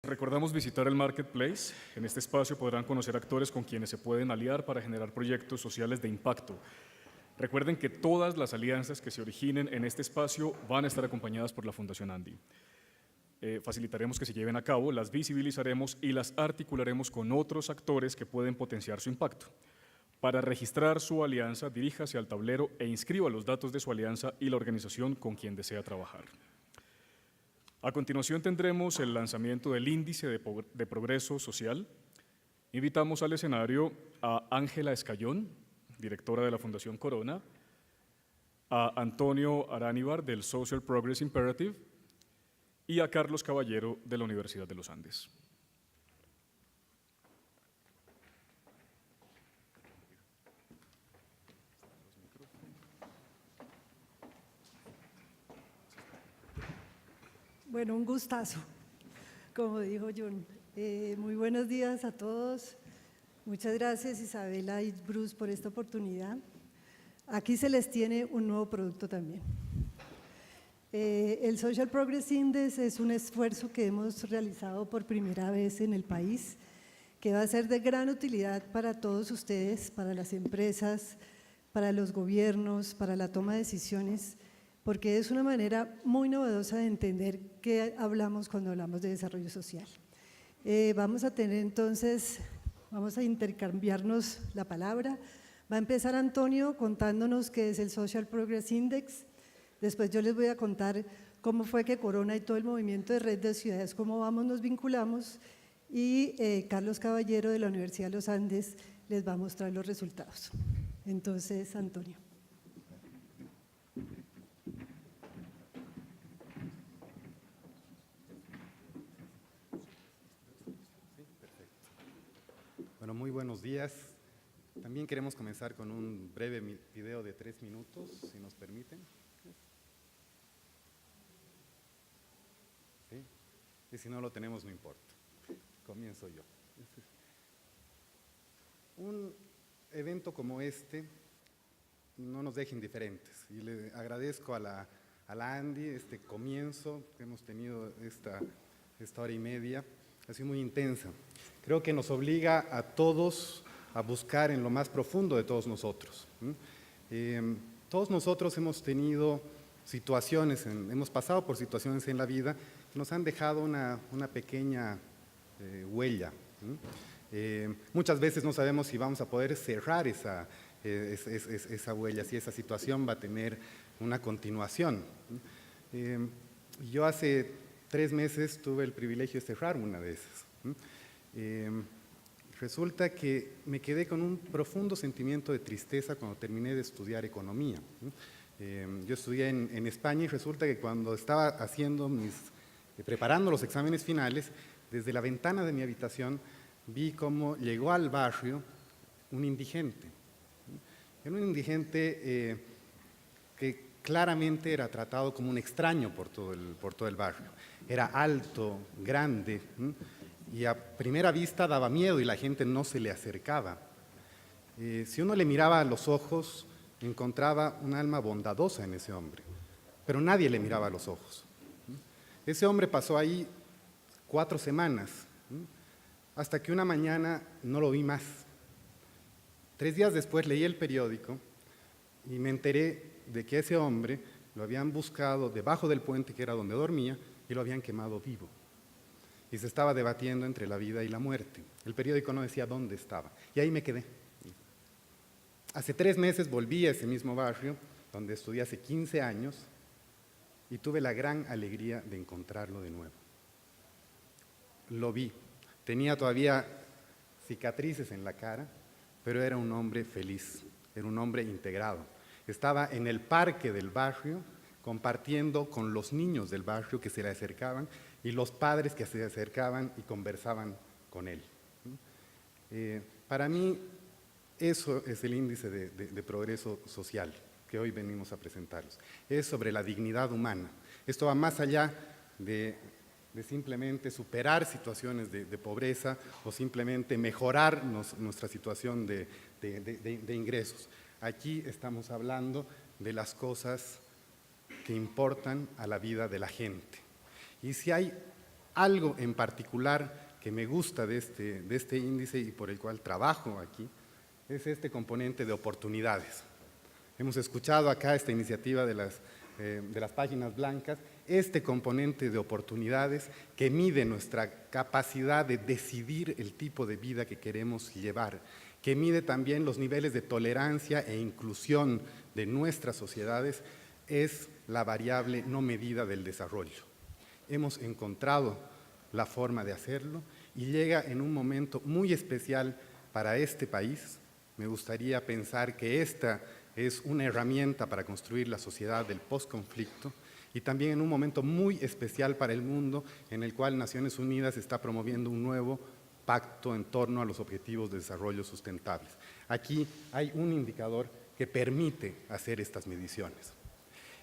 recordamos visitar el Marketplace. En este espacio podrán conocer actores con quienes se pueden aliar para generar proyectos sociales de impacto. Recuerden que todas las alianzas que se originen en este espacio van a estar acompañadas por la Fundación Andy. Facilitaremos que se lleven a cabo, las visibilizaremos y las articularemos con otros actores que pueden potenciar su impacto. Para registrar su alianza, diríjase al tablero e inscriba los datos de su alianza y la organización con quien desea trabajar. A continuación tendremos el lanzamiento del Índice de Progreso Social. Invitamos al escenario a Ángela Escayón, directora de la Fundación Corona, a Antonio Aránibar del Social Progress Imperative y a Carlos Caballero de la Universidad de los Andes. Bueno, un gustazo, como dijo John. Muy buenos días a todos. Muchas gracias Isabela y Bruce por esta oportunidad. Aquí se les tiene un nuevo producto también. El Social Progress Index es un esfuerzo que hemos realizado por primera vez en el país, que va a ser de gran utilidad para todos ustedes, para las empresas, para los gobiernos, para la toma de decisiones, porque es una manera muy novedosa de entender qué hablamos cuando hablamos de desarrollo social. Vamos a intercambiarnos la palabra. Va a empezar Antonio contándonos qué es el Social Progress Index. Después yo les voy a contar cómo fue que Corona y todo el movimiento de Red de Ciudades, cómo vamos, nos vinculamos, y Carlos Caballero de la Universidad de los Andes les va a mostrar los resultados. Entonces, Antonio. Bueno, muy buenos días. También queremos comenzar con un breve video de 3 minutos, si nos permiten. ¿Sí? Y si no lo tenemos, no importa. Comienzo yo. Un evento como este no nos deja indiferentes. Y le agradezco a la Andy este comienzo que hemos tenido esta hora y media. Ha sido muy intensa. Creo que nos obliga a todos a buscar en lo más profundo de todos nosotros. Todos nosotros hemos tenido situaciones, hemos pasado por situaciones en la vida que nos han dejado una pequeña huella. Muchas veces no sabemos si vamos a poder cerrar esa huella, si esa situación va a tener una continuación. Yo hace 3 meses tuve el privilegio de cerrar una de esas. Resulta que me quedé con un profundo sentimiento de tristeza cuando terminé de estudiar economía. Yo estudié en España y resulta que cuando estaba preparando los exámenes finales, desde la ventana de mi habitación vi cómo llegó al barrio un indigente. Era un indigente que claramente era tratado como un extraño por todo el barrio. Era alto, grande, y a primera vista daba miedo y la gente no se le acercaba. Si uno le miraba a los ojos, encontraba un alma bondadosa en ese hombre, pero nadie le miraba a los ojos. Ese hombre pasó ahí 4 semanas, hasta que una mañana no lo vi más. 3 días después leí el periódico y me enteré de que ese hombre lo habían buscado debajo del puente que era donde dormía y lo habían quemado vivo. Y se estaba debatiendo entre la vida y la muerte. El periódico no decía dónde estaba. Y ahí me quedé. Hace 3 meses volví a ese mismo barrio, donde estudié hace 15 años, y tuve la gran alegría de encontrarlo de nuevo. Lo vi. Tenía todavía cicatrices en la cara, pero era un hombre feliz, era un hombre integrado. Estaba en el parque del barrio, compartiendo con los niños del barrio que se le acercaban y los padres que se acercaban y conversaban con él. Para mí, eso es el índice de progreso social que hoy venimos a presentarles. Es sobre la dignidad humana. Esto va más allá de simplemente superar situaciones de pobreza o simplemente mejorar nuestra situación de ingresos. Aquí estamos hablando de las cosas que importan a la vida de la gente. Y si hay Algo en particular que me gusta de este índice y por el cual trabajo aquí es este componente de oportunidades. Hemos escuchado acá esta iniciativa de las páginas blancas, este componente de oportunidades que mide nuestra capacidad de decidir el tipo de vida que queremos llevar, que mide también los niveles de tolerancia e inclusión de nuestras sociedades, es la variable no medida del desarrollo. Hemos encontrado la forma de hacerlo y llega en un momento muy especial para este país. Me gustaría pensar que esta es una herramienta para construir la sociedad del posconflicto y también en un momento muy especial para el mundo en el cual Naciones Unidas está promoviendo un nuevo pacto en torno a los objetivos de desarrollo sustentables. Aquí hay un indicador que permite hacer estas mediciones.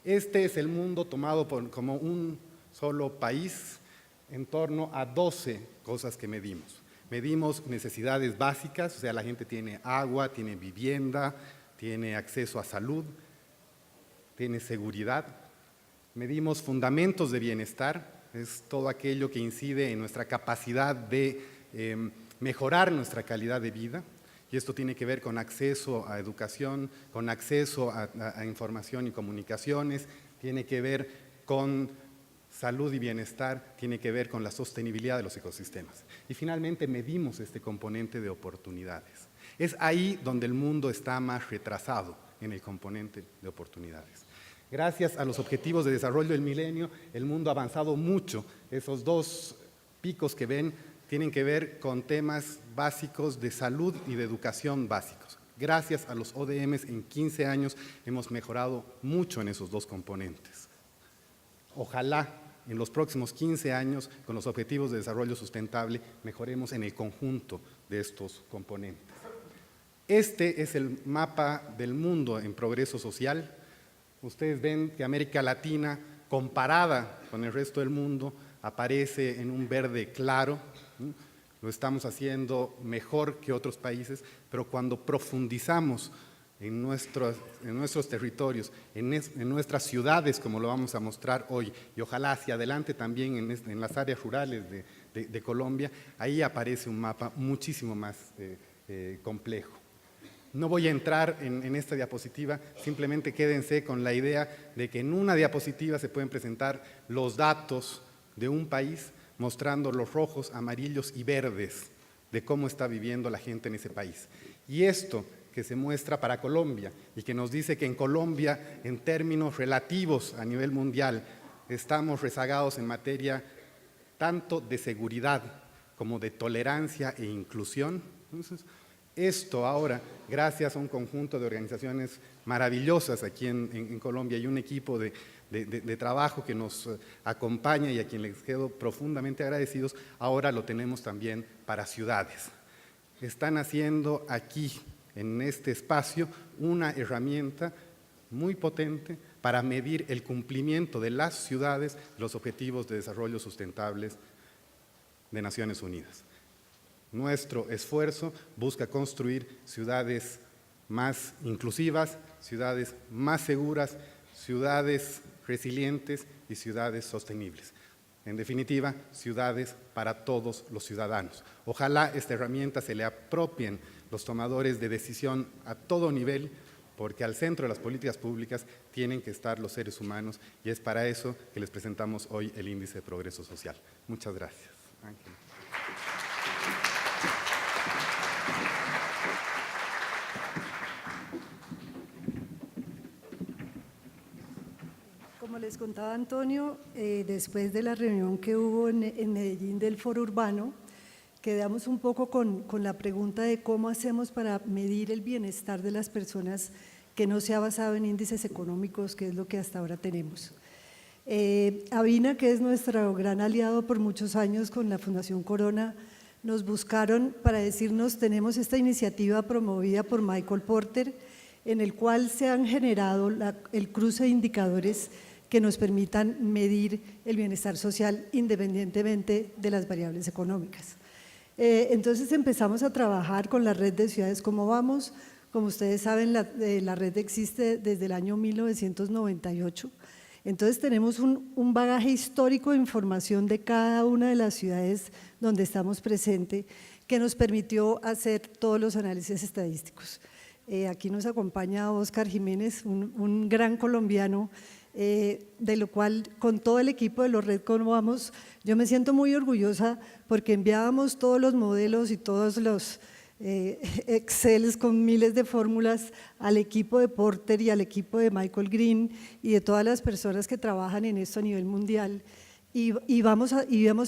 Este es el mundo tomado como un solo país en torno a 12 cosas que medimos. Medimos necesidades básicas, o sea, la gente tiene agua, tiene vivienda, tiene acceso a salud, tiene seguridad. Medimos fundamentos de bienestar, es todo aquello que incide en nuestra capacidad de mejorar nuestra calidad de vida, y esto tiene que ver con acceso a educación, con acceso a información y comunicaciones, tiene que ver con salud y bienestar, tiene que ver con la sostenibilidad de los ecosistemas. Y finalmente medimos este componente de oportunidades. Es ahí donde el mundo está más retrasado, en el componente de oportunidades. Gracias a los objetivos de desarrollo del milenio, el mundo ha avanzado mucho. Esos dos picos que ven tienen que ver con temas básicos de salud y de educación básicos. Gracias a los ODMs, en 15 años hemos mejorado mucho en esos dos componentes. Ojalá en los próximos 15 años, con los objetivos de desarrollo sustentable, mejoremos en el conjunto de estos componentes. Este es el mapa del mundo en progreso social. Ustedes ven que América Latina, comparada con el resto del mundo, aparece en un verde claro. Lo estamos haciendo mejor que otros países, pero cuando profundizamos en nuestros territorios, en nuestras ciudades, como lo vamos a mostrar hoy, y ojalá hacia adelante también en las áreas rurales de Colombia, ahí aparece un mapa muchísimo más complejo. No voy a entrar en esta diapositiva, simplemente quédense con la idea de que en una diapositiva se pueden presentar los datos de un país, mostrando los rojos, amarillos y verdes de cómo está viviendo la gente en ese país. Y esto que se muestra para Colombia y que nos dice que en Colombia, en términos relativos a nivel mundial, estamos rezagados en materia tanto de seguridad como de tolerancia e inclusión. Entonces, esto ahora, gracias a un conjunto de organizaciones maravillosas aquí en Colombia y un equipo de trabajo que nos acompaña y a quien les quedo profundamente agradecidos, ahora lo tenemos también para ciudades. Están haciendo aquí, en este espacio, una herramienta muy potente para medir el cumplimiento de las ciudades, los objetivos de desarrollo sustentables de Naciones Unidas. Nuestro esfuerzo busca construir ciudades más inclusivas, ciudades más seguras, ciudades resilientes y ciudades sostenibles. En definitiva, ciudades para todos los ciudadanos. Ojalá esta herramienta se le apropien los tomadores de decisión a todo nivel, porque al centro de las políticas públicas tienen que estar los seres humanos y es para eso que les presentamos hoy el Índice de Progreso Social. Muchas gracias. Ángel. Como les contaba Antonio, después de la reunión que hubo en Medellín del Foro Urbano, quedamos un poco con la pregunta de cómo hacemos para medir el bienestar de las personas que no se ha basado en índices económicos, que es lo que hasta ahora tenemos. Avina, que es nuestro gran aliado por muchos años con la Fundación Corona, nos buscaron para decirnos, tenemos esta iniciativa promovida por Michael Porter, en el cual se han generado el cruce de indicadores que nos permitan medir el bienestar social independientemente de las variables económicas. Entonces empezamos a trabajar con la red de ciudades Cómo Vamos. Como ustedes saben, la red existe desde el año 1998. Entonces tenemos un bagaje histórico de información de cada una de las ciudades donde estamos presentes que nos permitió hacer todos los análisis estadísticos. Aquí nos acompaña Óscar Jiménez, un gran colombiano, de lo cual con todo el equipo de los Red Cómo Vamos, yo me siento muy orgullosa porque enviábamos todos los modelos y todos los Excels con miles de fórmulas al equipo de Porter y al equipo de Michael Green y de todas las personas que trabajan en esto a nivel mundial y íbamos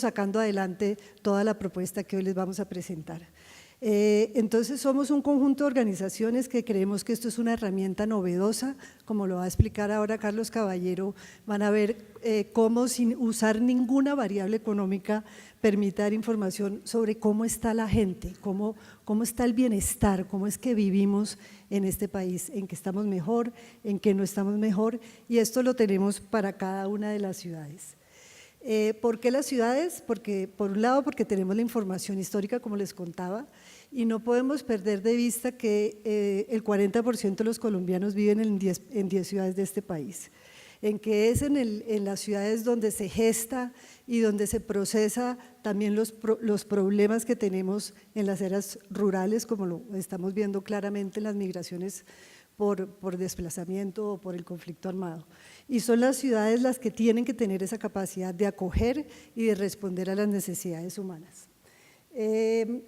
sacando adelante toda la propuesta que hoy les vamos a presentar. Entonces somos un conjunto de organizaciones que creemos que esto es una herramienta novedosa, como lo va a explicar ahora Carlos Caballero. Van a ver cómo sin usar ninguna variable económica permite dar información sobre cómo está la gente, cómo está el bienestar, cómo es que vivimos en este país, en que estamos mejor, en que no estamos mejor, y esto lo tenemos para cada una de las ciudades. ¿Por qué las ciudades? Porque, por un lado, porque tenemos la información histórica, como les contaba, y no podemos perder de vista que el 40% de los colombianos viven en 10 ciudades de este país, en que es en las ciudades donde se gesta y donde se procesa también los problemas que tenemos en las áreas rurales, como lo estamos viendo claramente en las migraciones por desplazamiento o por el conflicto armado. Y son las ciudades las que tienen que tener esa capacidad de acoger y de responder a las necesidades humanas. El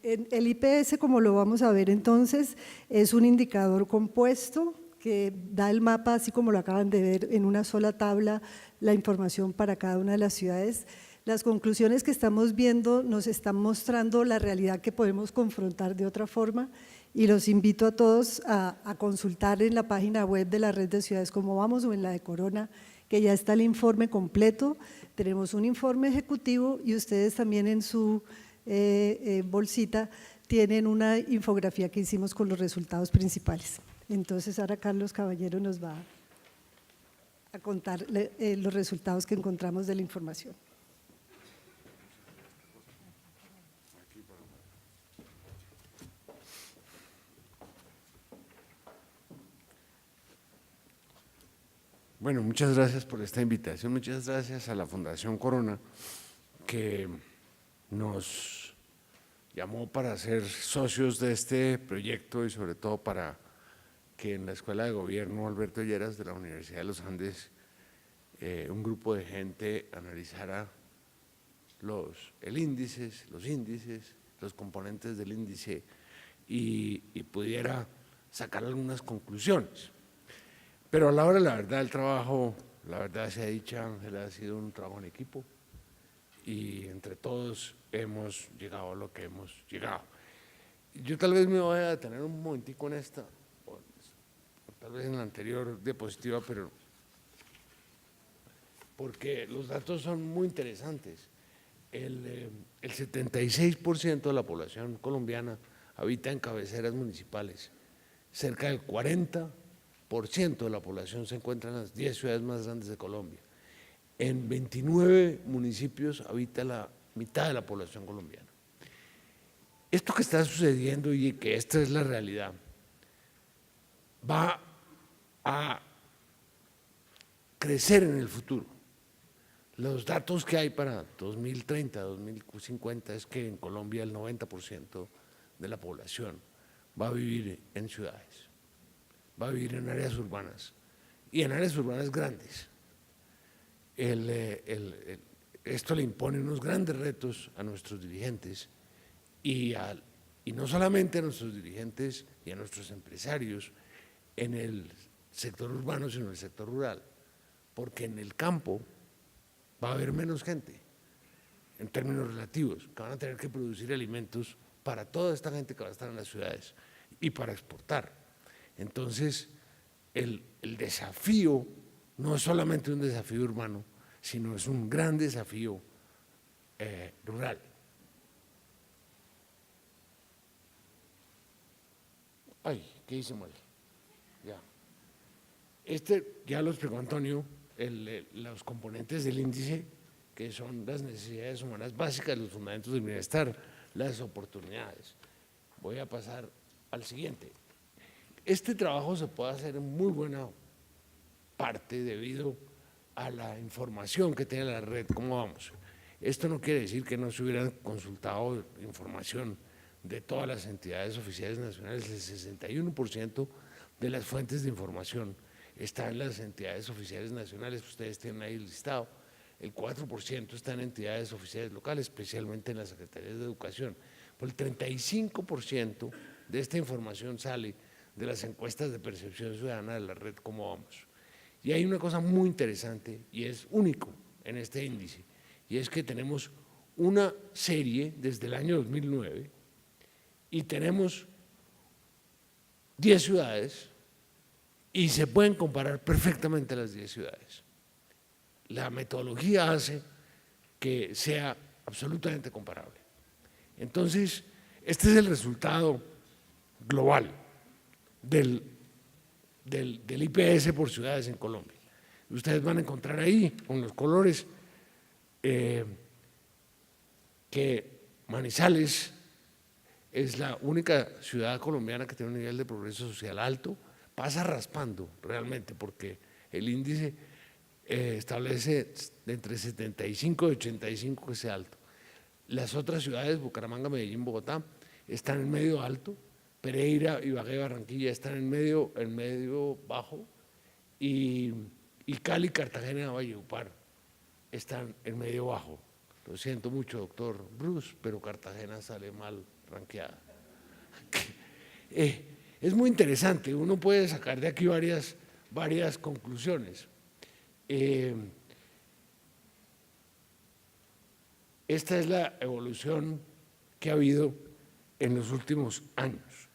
IPS, como lo vamos a ver entonces, es un indicador compuesto que da el mapa, así como lo acaban de ver, en una sola tabla, la información para cada una de las ciudades. Las conclusiones que estamos viendo nos están mostrando la realidad que podemos confrontar de otra forma, y los invito a todos a consultar en la página web de la Red de Ciudades Cómo Vamos o en la de Corona, que ya está el informe completo. Tenemos un informe ejecutivo y ustedes también en su bolsita tienen una infografía que hicimos con los resultados principales. Entonces ahora Carlos Caballero nos va a contar los resultados que encontramos de la información. Bueno, muchas gracias por esta invitación, muchas gracias a la Fundación Corona que nos llamó para ser socios de este proyecto y sobre todo para que en la Escuela de Gobierno Alberto Lleras de la Universidad de los Andes un grupo de gente analizara los índices, los componentes del índice y pudiera sacar algunas conclusiones. Pero a la hora de la verdad, el trabajo, la verdad sea dicha, Ángela, ha sido un trabajo en equipo y entre todos hemos llegado a lo que hemos llegado. Yo tal vez me voy a detener un momentico en esta, tal vez en la anterior diapositiva, pero porque los datos son muy interesantes. El 76% de la población colombiana habita en cabeceras municipales, cerca del 40% de la población se encuentra en las 10 ciudades más grandes de Colombia. En 29 municipios habita la mitad de la población colombiana. Esto que está sucediendo y que esta es la realidad, va a crecer en el futuro. Los datos que hay para 2030, 2050 es que en Colombia el 90% de la población va a vivir en ciudades, va a vivir en áreas urbanas y en áreas urbanas grandes. Esto le impone unos grandes retos a nuestros dirigentes y no solamente a nuestros dirigentes y a nuestros empresarios en el sector urbano, sino en el sector rural, porque en el campo va a haber menos gente en términos relativos, que van a tener que producir alimentos para toda esta gente que va a estar en las ciudades y para exportar. Entonces, el desafío no es solamente un desafío urbano, sino es un gran desafío rural. Ay, ¿qué hice mal? Ya. Ya lo explicó Antonio, los componentes del índice, que son las necesidades humanas básicas, los fundamentos del bienestar, las oportunidades. Voy a pasar al siguiente. Este trabajo se puede hacer en muy buena parte debido a la información que tiene la red Cómo Vamos. Esto no quiere decir que no se hubieran consultado información de todas las entidades oficiales nacionales. El 61% de las fuentes de información están en las entidades oficiales nacionales, ustedes tienen ahí el listado. El 4% está en entidades oficiales locales, especialmente en las secretarías de educación. Por el 35% de esta información sale de las encuestas de percepción ciudadana de la red Cómo Vamos. Y hay una cosa muy interesante y es único en este índice, y es que tenemos una serie desde el año 2009 y tenemos 10 ciudades y se pueden comparar perfectamente las 10 ciudades. La metodología hace que sea absolutamente comparable. Entonces, este es el resultado global del IPS por ciudades en Colombia. Ustedes van a encontrar ahí, con los colores, que Manizales es la única ciudad colombiana que tiene un nivel de progreso social alto, pasa raspando realmente, porque el índice establece de entre 75 y 85 que sea alto. Las otras ciudades, Bucaramanga, Medellín, Bogotá, están en medio alto, Pereira, Ibagué, Barranquilla están en medio bajo, y Cali, Cartagena, Valledupar están en medio bajo. Lo siento mucho, doctor Bruce, pero Cartagena sale mal ranqueada. Es muy interesante, uno puede sacar de aquí varias conclusiones. Esta es la evolución que ha habido en los últimos años.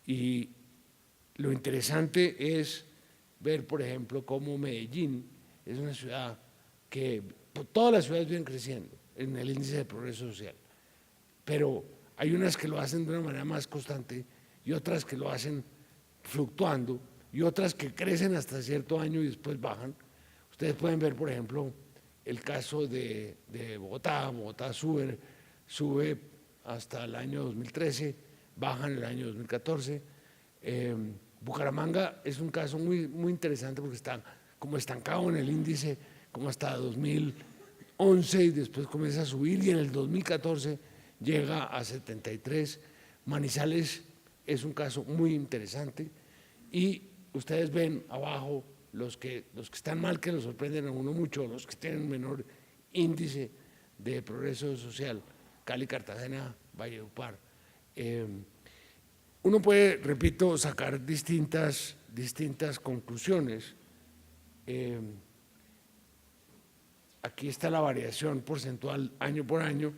Y lo interesante es ver, por ejemplo, cómo Medellín es una ciudad que todas las ciudades vienen creciendo en el índice de progreso social, pero hay unas que lo hacen de una manera más constante y otras que lo hacen fluctuando y otras que crecen hasta cierto año y después bajan. Ustedes pueden ver, por ejemplo, el caso de Bogotá. Bogotá sube hasta el año 2013, baja en el año 2014. Bucaramanga es un caso muy interesante porque está como estancado en el índice como hasta 2011 y después comienza a subir y en el 2014 llega a 73. Manizales es un caso muy interesante y ustedes ven abajo los que están mal, que nos sorprenden a uno mucho, los que tienen menor índice de progreso social, Cali, Cartagena, Valledupar. Uno puede, repito, sacar distintas conclusiones. Aquí está la variación porcentual año por año,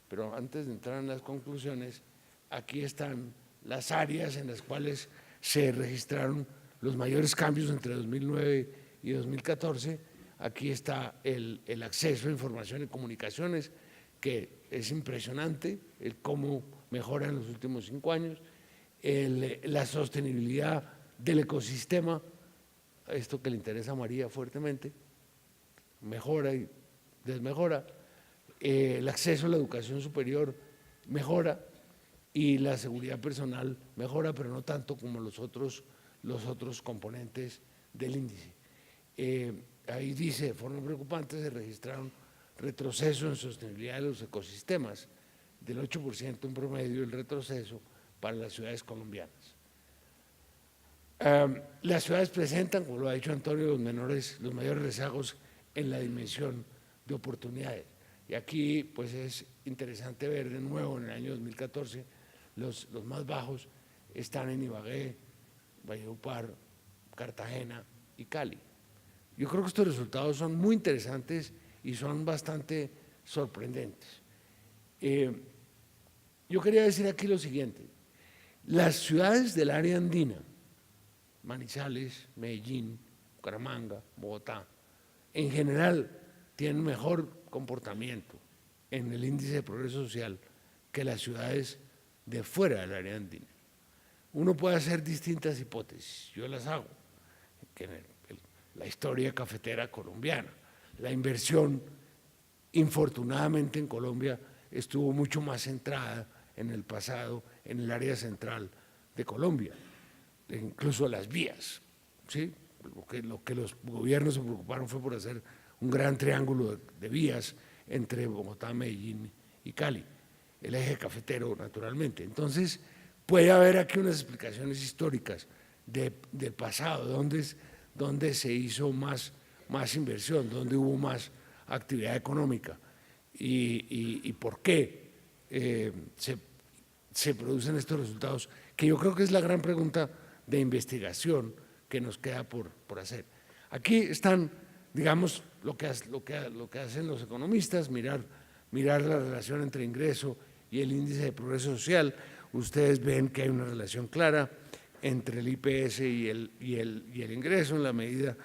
pero antes de entrar en las conclusiones, aquí están las áreas en las cuales se registraron los mayores cambios entre 2009 y 2014. Aquí está el acceso a información y comunicaciones, que es impresionante el cómo mejora en los últimos 5 años, la sostenibilidad del ecosistema, esto que le interesa a María fuertemente, mejora y desmejora, el acceso a la educación superior mejora y la seguridad personal mejora, pero no tanto como los otros componentes del índice. Ahí dice, de forma preocupante, se registraron retrocesos en sostenibilidad de los ecosistemas, del 8% en promedio el retroceso para las ciudades colombianas. Las ciudades presentan, como lo ha dicho Antonio, los mayores rezagos en la dimensión de oportunidades. Y aquí pues es interesante ver de nuevo en el año 2014 los más bajos están en Ibagué, Valledupar, Cartagena y Cali. Yo creo que estos resultados son muy interesantes y son bastante sorprendentes. Yo quería decir aquí lo siguiente: las ciudades del área andina, Manizales, Medellín, Bucaramanga, Bogotá, en general tienen mejor comportamiento en el índice de progreso social que las ciudades de fuera del área andina. Uno puede hacer distintas hipótesis, yo las hago, que la historia cafetera colombiana, la inversión infortunadamente en Colombia estuvo mucho más centrada en el pasado en el área central de Colombia, incluso las vías, ¿sí? lo que los gobiernos se preocuparon fue por hacer un gran triángulo de vías entre Bogotá, Medellín y Cali, el eje cafetero naturalmente. Entonces puede haber aquí unas explicaciones históricas del pasado, donde se hizo más inversión, donde hubo más actividad económica y por qué se producen estos resultados, que yo creo que es la gran pregunta de investigación que nos queda por hacer. Aquí están, digamos, lo que hacen los economistas, mirar la relación entre ingreso y el índice de progreso social. Ustedes ven que hay una relación clara entre el IPS y el ingreso, en la medida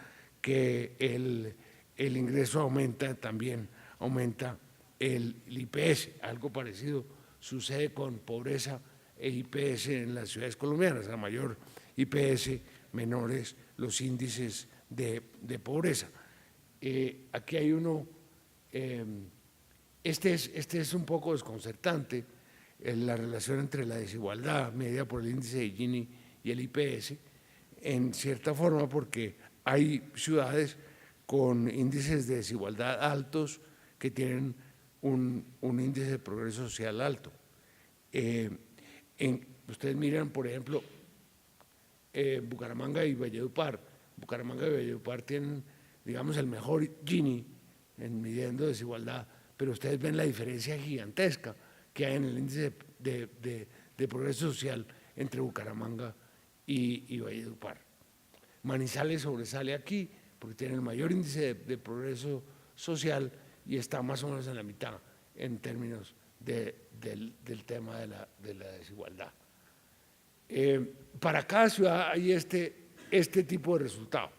que el ingreso aumenta, también aumenta el IPS. Algo parecido sucede con pobreza e IPS en las ciudades colombianas. A mayor IPS, menores los índices de pobreza. Aquí hay uno, este es un poco desconcertante, la relación entre la desigualdad medida por el índice de Gini y el IPS, en cierta forma, porque hay ciudades con índices de desigualdad altos que tienen un índice de progreso social alto. Ustedes miran, por ejemplo, Bucaramanga y Valledupar. Bucaramanga y Valledupar tienen, digamos, el mejor Gini en midiendo desigualdad, pero ustedes ven la diferencia gigantesca que hay en el índice de progreso social entre Bucaramanga y Valledupar. Manizales sobresale aquí porque tiene el mayor índice de progreso social y está más o menos en la mitad en términos del tema de la desigualdad. Para cada ciudad hay este tipo de resultado.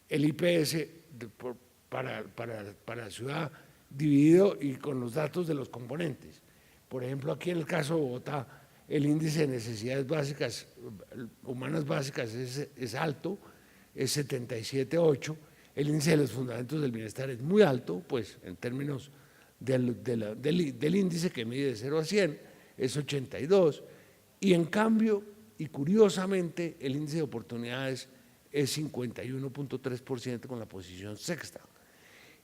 El IPS para la ciudad dividido y con los datos de los componentes. Por ejemplo, aquí en el caso de Bogotá, el índice de necesidades básicas, humanas básicas es alto, es 77,8. El índice de los fundamentos del bienestar es muy alto, pues en términos del índice que mide de 0 a 100, es 82. Y en cambio, y curiosamente, el índice de oportunidades es 51,3% con la posición sexta.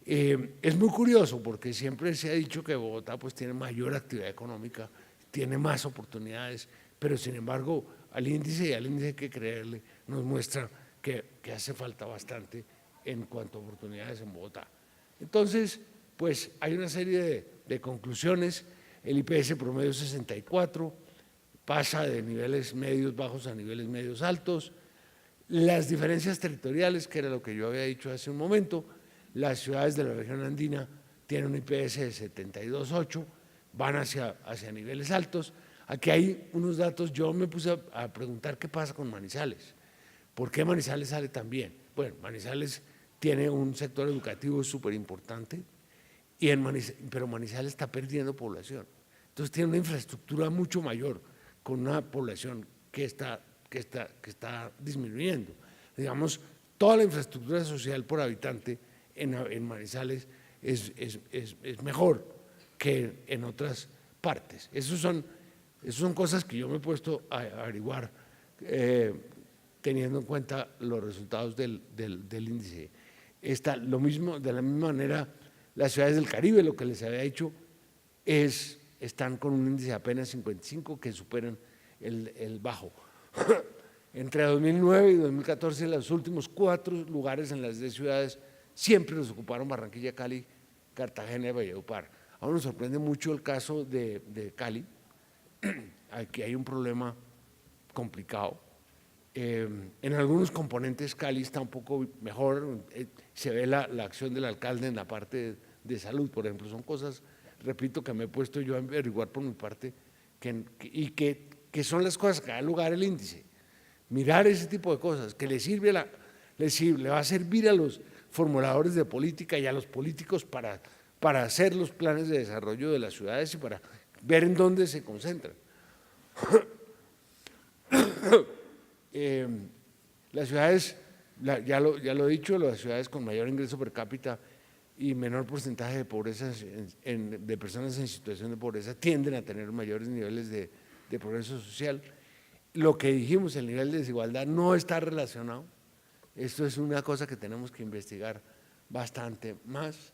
Es muy curioso porque siempre se ha dicho que Bogotá pues tiene mayor actividad económica, tiene más oportunidades, pero sin embargo al índice hay que creerle, nos muestra que hace falta bastante en cuanto a oportunidades en Bogotá. Entonces, pues hay una serie de conclusiones. El IPS promedio 64, pasa de niveles medios bajos a niveles medios altos. Las diferencias territoriales, que era lo que yo había dicho hace un momento, las ciudades de la región andina tienen un IPS de 72,8, van hacia niveles altos. Aquí hay unos datos, yo me puse a preguntar qué pasa con Manizales, ¿por qué Manizales sale tan bien? Bueno, Manizales tiene un sector educativo súper importante, pero Manizales está perdiendo población, entonces tiene una infraestructura mucho mayor, con una población que está disminuyendo. Digamos, toda la infraestructura social por habitante en Manizales es mejor que en otras partes. Esas son cosas que yo me he puesto a averiguar teniendo en cuenta los resultados del índice. Lo mismo, de la misma manera, las ciudades del Caribe, lo que les había dicho, están con un índice de apenas 55 que superan el bajo. Entre 2009 y 2014, los últimos 4 lugares en las 10 ciudades siempre los ocuparon Barranquilla, Cali, Cartagena y Valledupar. Ahora nos sorprende mucho el caso de Cali. Aquí hay un problema complicado. En algunos componentes Cali está un poco mejor, se ve la acción del alcalde en la parte de salud, por ejemplo. Son cosas, repito, que me he puesto yo a averiguar por mi parte y que son las cosas que da lugar el índice. Mirar ese tipo de cosas, que le va a servir a los formuladores de política y a los políticos para hacer los planes de desarrollo de las ciudades y para ver en dónde se concentran. Las ciudades, ya lo he dicho, las ciudades con mayor ingreso per cápita y menor porcentaje de pobreza, de personas en situación de pobreza, tienden a tener mayores niveles de progreso social. Lo que dijimos, el nivel de desigualdad no está relacionado Esto es una cosa que tenemos que investigar bastante más.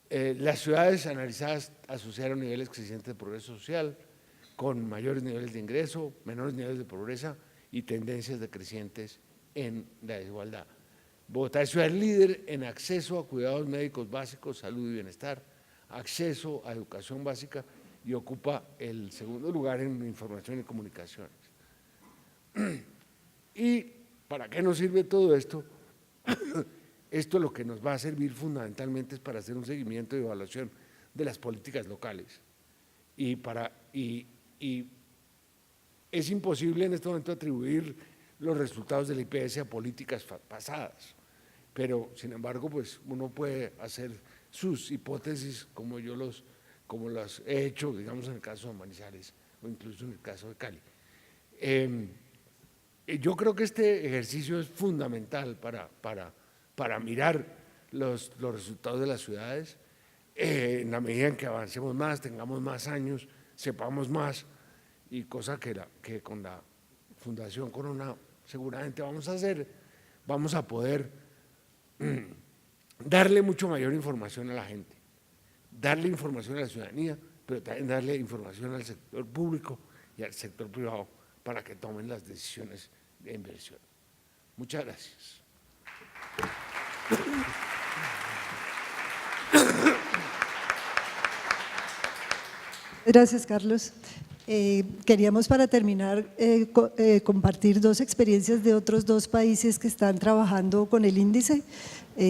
Las ciudades analizadas asociaron niveles crecientes de progreso social con mayores niveles de ingreso, menores niveles de pobreza y tendencias decrecientes en la desigualdad. Bogotá es ciudad líder en acceso a cuidados médicos básicos, salud y bienestar, acceso a educación básica y ocupa el segundo lugar en información y comunicaciones. ¿Y para qué nos sirve todo esto? Esto lo que nos va a servir fundamentalmente es para hacer un seguimiento y evaluación de las políticas locales. Y es imposible en este momento atribuir los resultados del IPS a políticas pasadas, pero sin embargo pues uno puede hacer sus hipótesis como las he hecho, digamos, en el caso de Manizales o incluso en el caso de Cali. Yo creo que este ejercicio es fundamental para mirar los resultados de las ciudades, en la medida en que avancemos más, tengamos más años, sepamos más, y cosa que con la Fundación Corona seguramente vamos a hacer, vamos a poder darle mucho mayor información a la gente, darle información a la ciudadanía, pero también darle información al sector público y al sector privado para que tomen las decisiones de inversión. Muchas gracias. Gracias, Carlos. Queríamos para terminar compartir dos experiencias de otros dos países que están trabajando con el índice.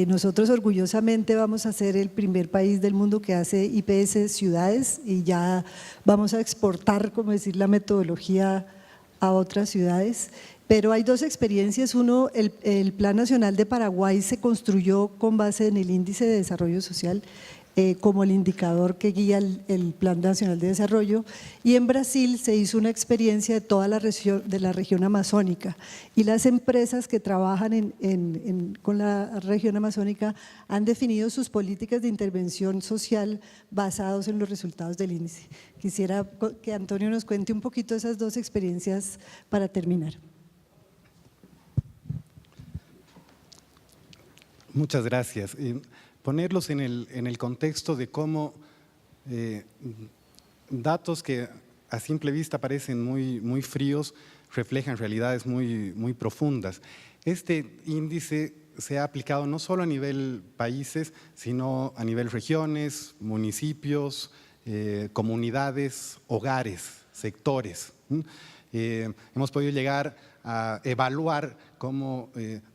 Nosotros orgullosamente vamos a ser el primer país del mundo que hace IPS ciudades y ya vamos a exportar, como decir, la metodología a otras ciudades. Pero hay dos experiencias. Uno, el Plan Nacional de Paraguay se construyó con base en el Índice de Desarrollo Social como el indicador que guía el Plan Nacional de Desarrollo, y en Brasil se hizo una experiencia de toda la región amazónica, y las empresas que trabajan con la región amazónica han definido sus políticas de intervención social basados en los resultados del índice. Quisiera que Antonio nos cuente un poquito esas dos experiencias para terminar. Muchas gracias. Ponerlos en el contexto de cómo datos que a simple vista parecen muy fríos reflejan realidades muy profundas. Este índice se ha aplicado no solo a nivel países, sino a nivel regiones, municipios, comunidades, hogares, sectores. Hemos podido llegar a evaluar cómo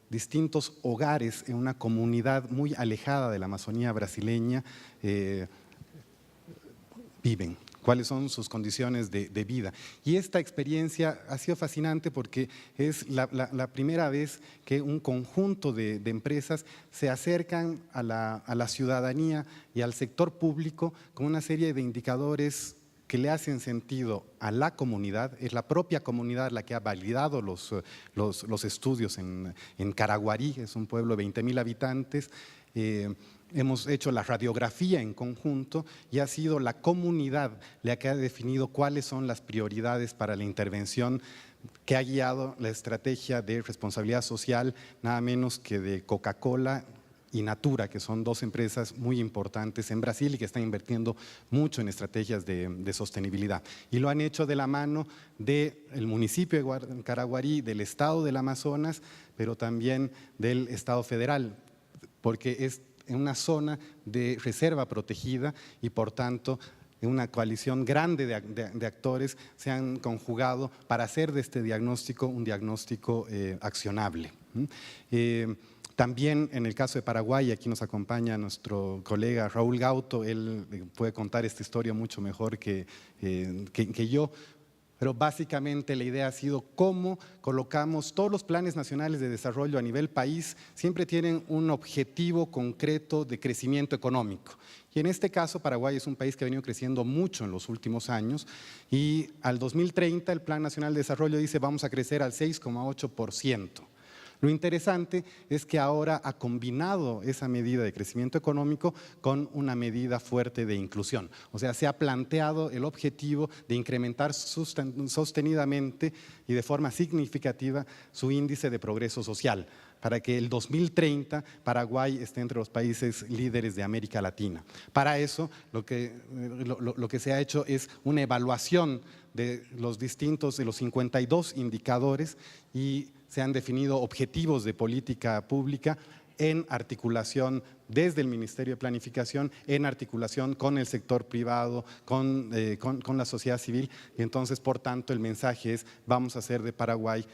distintos hogares en una comunidad muy alejada de la Amazonía brasileña viven, cuáles son sus condiciones de vida. Y esta experiencia ha sido fascinante porque es la primera vez que un conjunto de empresas se acercan a la ciudadanía y al sector público con una serie de indicadores que le hacen sentido a la comunidad. Es la propia comunidad la que ha validado los estudios en Caraguarí, es un pueblo de 20.000 habitantes. Hemos hecho la radiografía en conjunto y ha sido la comunidad la que ha definido cuáles son las prioridades para la intervención que ha guiado la estrategia de responsabilidad social, nada menos que de Coca-Cola y Natura, que son dos empresas muy importantes en Brasil y que están invirtiendo mucho en estrategias de sostenibilidad. Y lo han hecho de la mano del municipio de Caraguarí, del estado del Amazonas, pero también del estado federal, porque es en una zona de reserva protegida y por tanto una coalición grande de actores se han conjugado para hacer de este diagnóstico un diagnóstico accionable. También en el caso de Paraguay, aquí nos acompaña nuestro colega Raúl Gauto, él puede contar esta historia mucho mejor que yo, pero básicamente la idea ha sido cómo colocamos todos los planes nacionales de desarrollo a nivel país, siempre tienen un objetivo concreto de crecimiento económico. Y en este caso Paraguay es un país que ha venido creciendo mucho en los últimos años y al 2030 el Plan Nacional de Desarrollo dice vamos a crecer al 6,8%. Lo interesante es que ahora ha combinado esa medida de crecimiento económico con una medida fuerte de inclusión. O sea, se ha planteado el objetivo de incrementar sostenidamente y de forma significativa su índice de progreso social, para que el 2030 Paraguay esté entre los países líderes de América Latina. Para eso, lo que se ha hecho es una evaluación de los 52 indicadores y se han definido objetivos de política pública en articulación desde el Ministerio de Planificación, en articulación con el sector privado, con la sociedad civil. Y entonces, por tanto, el mensaje es: vamos a hacer de Paraguay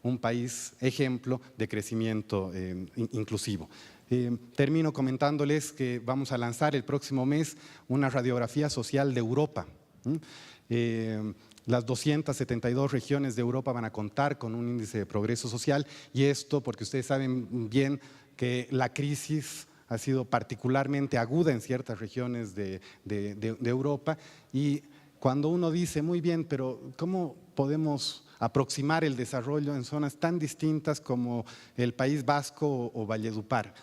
un país ejemplo de crecimiento inclusivo. Termino comentándoles que vamos a lanzar el próximo mes una radiografía social de Europa. Las 272 regiones de Europa van a contar con un índice de progreso social, y esto porque ustedes saben bien que la crisis ha sido particularmente aguda en ciertas regiones de Europa, y cuando uno dice, muy bien, pero ¿cómo podemos aproximar el desarrollo en zonas tan distintas como el País Vasco o Valledupar?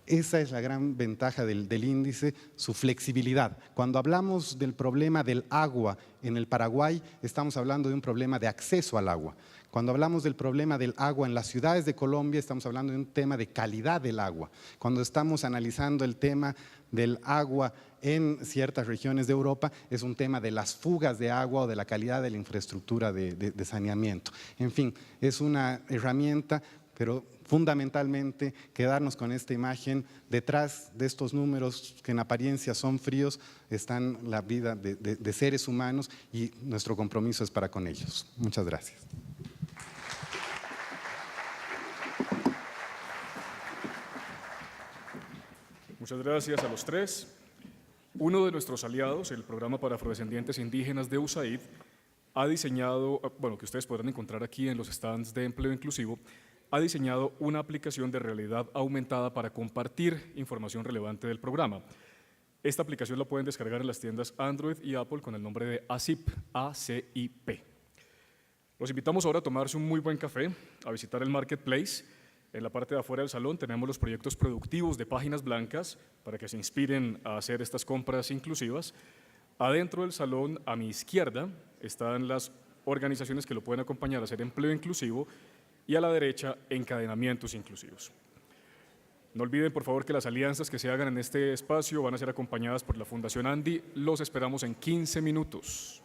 Esa es la gran ventaja del índice, su flexibilidad. Cuando hablamos del problema del agua en el Paraguay, estamos hablando de un problema de acceso al agua. Cuando hablamos del problema del agua en las ciudades de Colombia, estamos hablando de un tema de calidad del agua. Cuando estamos analizando el tema del agua en ciertas regiones de Europa, es un tema de las fugas de agua o de la calidad de la infraestructura de saneamiento. En fin, es una herramienta, pero fundamentalmente quedarnos con esta imagen: detrás de estos números que en apariencia son fríos están la vida de seres humanos, y nuestro compromiso es para con ellos. Muchas gracias. Muchas gracias a los tres. Uno de nuestros aliados, el Programa para Afrodescendientes Indígenas de USAID, ha diseñado, bueno, que ustedes podrán encontrar aquí en los stands de empleo inclusivo, ha diseñado una aplicación de realidad aumentada para compartir información relevante del programa. Esta aplicación la pueden descargar en las tiendas Android y Apple con el nombre de ACIP, A-C-I-P. Los invitamos ahora a tomarse un muy buen café, a visitar el Marketplace. En la parte de afuera del salón tenemos los proyectos productivos de Páginas Blancas para que se inspiren a hacer estas compras inclusivas. Adentro del salón, a mi izquierda, están las organizaciones que lo pueden acompañar a hacer empleo inclusivo, y a la derecha, encadenamientos inclusivos. No olviden, por favor, que las alianzas que se hagan en este espacio van a ser acompañadas por la Fundación Andy. Los esperamos en 15 minutos.